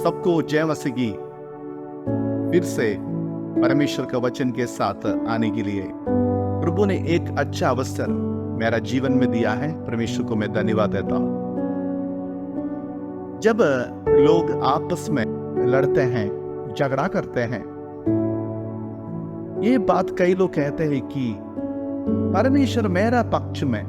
सबको जय मसीह की। फिर से परमेश्वर का वचन के साथ आने के लिए प्रभु ने एक अच्छा अवसर मेरा जीवन में दिया है। परमेश्वर को मैं धन्यवाद देता हूं। जब लोग आपस में लड़ते हैं, झगड़ा करते हैं, ये बात कई लोग कहते हैं कि परमेश्वर मेरा पक्ष में।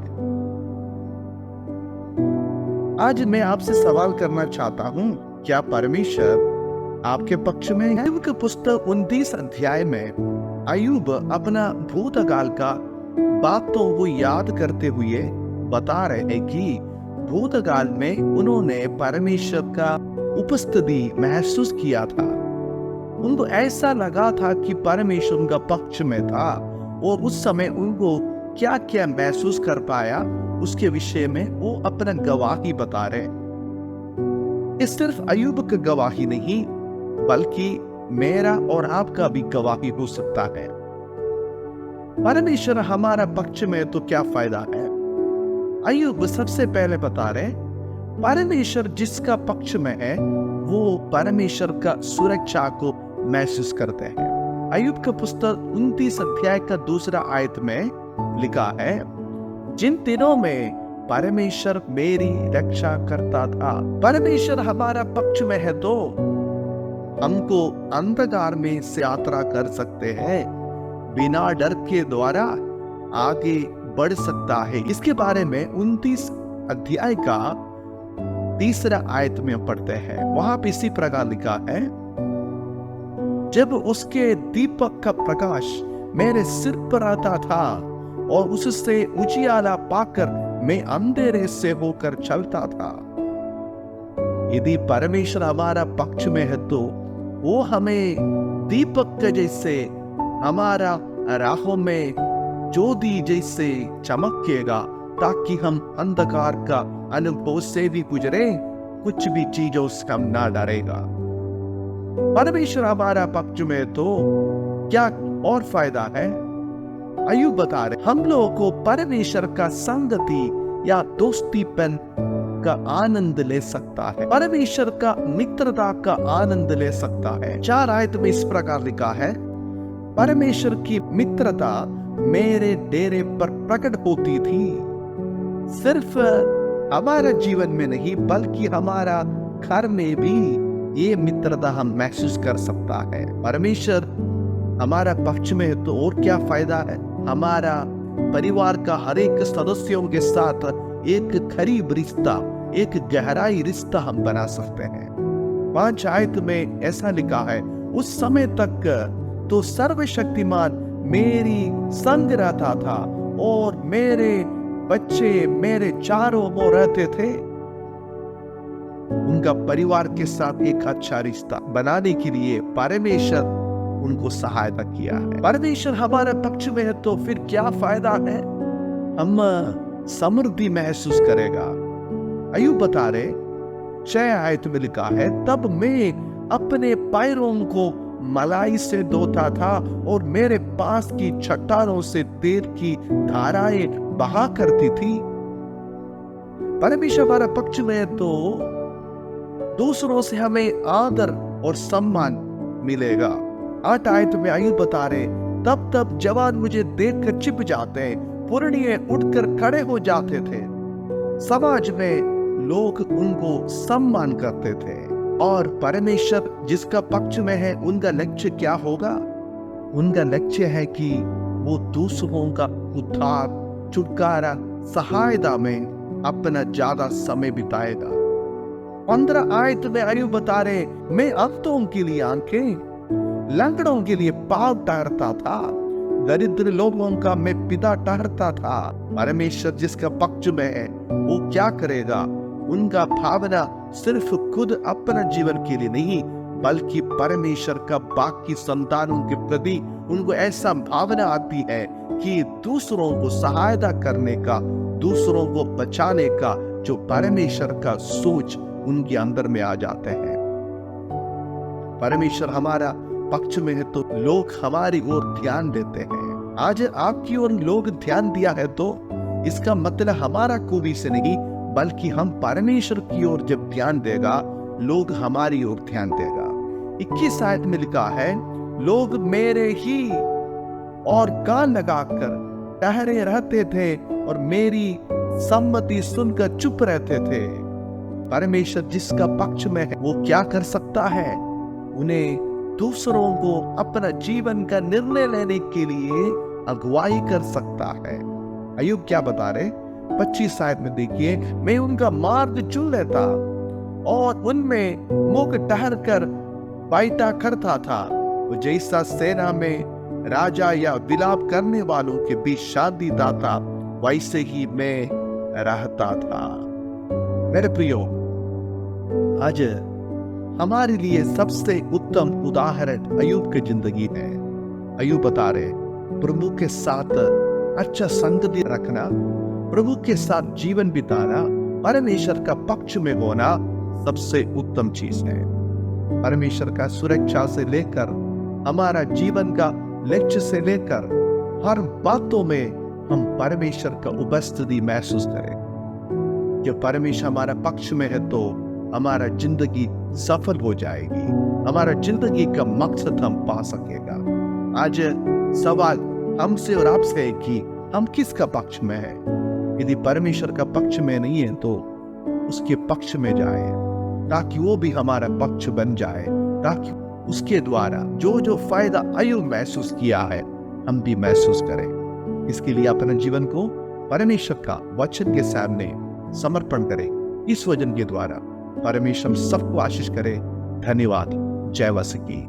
आज मैं आपसे सवाल करना चाहता हूं, क्या परमेश्वर आपके पक्ष में है? अय्यूब की पुस्तक 29 अध्याय में अय्यूब अपना भूतकाल का बातों को याद करते हुए बता रहे हैं कि भूतकाल में उन्होंने परमेश्वर का उपस्थिति महसूस किया था। उनको ऐसा लगा था कि परमेश्वर उनका पक्ष में था, और उस समय उनको क्या क्या महसूस कर पाया उसके विषय में वो अपना गवाही बता रहे। ये सिर्फ अय्यूब की गवाही नहीं, बल्कि मेरा और आपका भी गवाही हो सकता है। परमेश्वर हमारा पक्ष में तो क्या फायदा है? अय्यूब सबसे पहले बता रहे, परमेश्वर जिसका पक्ष में है वो परमेश्वर का सुरक्षा को महसूस करते हैं। अय्यूब का पुस्तक 29 अध्याय का 2 आयत में लिखा है, जिन दिनों में परमेश्वर मेरी रक्षा करता था। परमेश्वर हमारा पक्ष में है तो हमको अंधकार में से यात्रा कर सकते हैं, बिना डर के द्वारा आगे बढ़ सकता है। इसके बारे में 29 अध्याय का 3 आयत में पढ़ते हैं। वहां पे इसी प्रकार लिखा है, जब उसके दीपक का प्रकाश मेरे सिर पर आता था और उससे उजियाला पाकर मैं अंधेरे से होकर चलता था। यदि परमेश्वर हमारा पक्ष में है तो वो हमें दीपक के जैसे हमारा राहों में ज्योति जैसे चमकेगा, ताकि हम अंधकार का अनुभव से भी गुजरे, कुछ भी चीजों से हम ना डरेगा। परमेश्वर हमारा पक्ष में तो क्या और फायदा है? अय्यूब बता रहे, हम लोगों को परमेश्वर का संगति या दोस्तीपन का आनंद ले सकता है, परमेश्वर का मित्रता का आनंद ले सकता है। 4 आयत में इस प्रकार लिखा है, परमेश्वर की मित्रता मेरे डेरे पर प्रकट होती थी। सिर्फ हमारा जीवन में नहीं, बल्कि हमारा घर में भी ये मित्रता हम महसूस कर सकता है। परमेश्वर हमारा पक्ष में है तो और क्या फायदा है? हमारा परिवार का हर एक सदस्यों के साथ एक करीब रिश्ता, एक गहराई रिश्ता हम बना सकते हैं। 5 आयत में ऐसा लिखा है, उस समय तक तो सर्वशक्तिमान मेरी संग रहता था और मेरे बच्चे मेरे चारों ओर रहते थे। उनका परिवार के साथ एक अच्छा रिश्ता बनाने के लिए परमेश्वर उनको सहायता किया है। परमेश्वर हमारे पक्ष में है तो फिर क्या फायदा है? हम समृद्धि महसूस करेगा। अय्यूब बता रहे, 6 आयत में लिखा है, तब मैं अपने पैरों को मलाई से धोता था और मेरे पास की चट्टानों से तेल की धाराएं बहा करती थी। परमेश्वर हमारा पक्ष में है तो दूसरों से हमें आदर और सम्मान मिलेगा। 8 आयत में अय्यूब बता रहे, तब जवान मुझे देखकर छिप जाते, पुरनिये उठकर खड़े हो जाते थे। समाज में लोग उनको सम्मान करते थे। और परमेश्वर जिसका पक्ष में है उनका लक्ष्य क्या होगा? उनका लक्ष्य है कि वो दूसरों का उद्धार, छुटकारा, सहायता में अपना ज्यादा समय बिताएगा। 15 आयत में अय्यूब बता रहे, मैं अंधों के लिए आंखें, लंगड़ों के लिए पाँव ठहरता था, दरिद्र लोगों का मैं पिता ठहरता था। परमेश्वर जिसका पक्ष में है वो क्या करेगा? उनका भावना सिर्फ खुद अपना जीवन के लिए नहीं, बल्कि परमेश्वर का बाकी संतानों के प्रति उनको ऐसा भावना आती है कि दूसरों को सहायता करने का, दूसरों को बचाने का जो परमेश्वर का सोच उनके अंदर में आ जाते हैं। परमेश्वर हमारा पक्ष में है तो लोग हमारी ओर ध्यान देते हैं। आज आपकी ओर लोग ध्यान दिया है तो इसका मतलब हमारा खूबी से नहीं, बल्कि हम परमेश्वर की ओर जब ध्यान देगा लोग हमारी ओर ध्यान देगा। 21 आयत में लिखा है, लोग मेरे ही और कान लगाकर ठहरे रहते थे और मेरी सम्मति सुनकर चुप रहते थे। परमेश्वर जिसका पक्ष में है वो क्या कर सकता है? उन्हें दूसरों को अपना जीवन का निर्णय लेने के लिए अगुवाई कर सकता है। अय्यूब क्या बता रहे? 25 आयत में देखिए, मैं उनका मार्ग चुन लेता और उनमें मुख ठहर कर बैठा करता था। वो जैसा सेना में राजा या विलाप करने वालों के बीच शांति दाता, वैसे ही मैं रहता था। मेरे प्रियो, आज हमारे लिए सबसे उत्तम उदाहरण अय्यूब की जिंदगी है। अय्यूब बता रहे, प्रभु के साथ अच्छा संगति रखना, प्रभु के साथ जीवन बिताना, परमेश्वर का पक्ष में होना सबसे उत्तम चीज है। परमेश्वर का सुरक्षा से लेकर हमारा जीवन का लक्ष्य से लेकर हर बातों में हम परमेश्वर का उपस्थिति महसूस करें। जब परमेश्वर हमारा पक्ष में है तो हमारा जिंदगी सफल हो जाएगी, हमारा जिंदगी का मकसद हम पा सकेगा। आज सवाल हमसे और आपसे है कि हम किसका पक्ष में है। यदि परमेश्वर का पक्ष में नहीं है तो उसके पक्ष में जाए, ताकि वो भी हमारा पक्ष बन जाए, ताकि उसके द्वारा जो जो फायदा अय्यूब महसूस किया है हम भी महसूस करें। इसके लिए अपने जीवन को परमेश्वर का वचन के सामने समर्पण करें। इस वचन के द्वारा परमेश्वर सबको आशीष करे। धन्यवाद। जय मसीह की।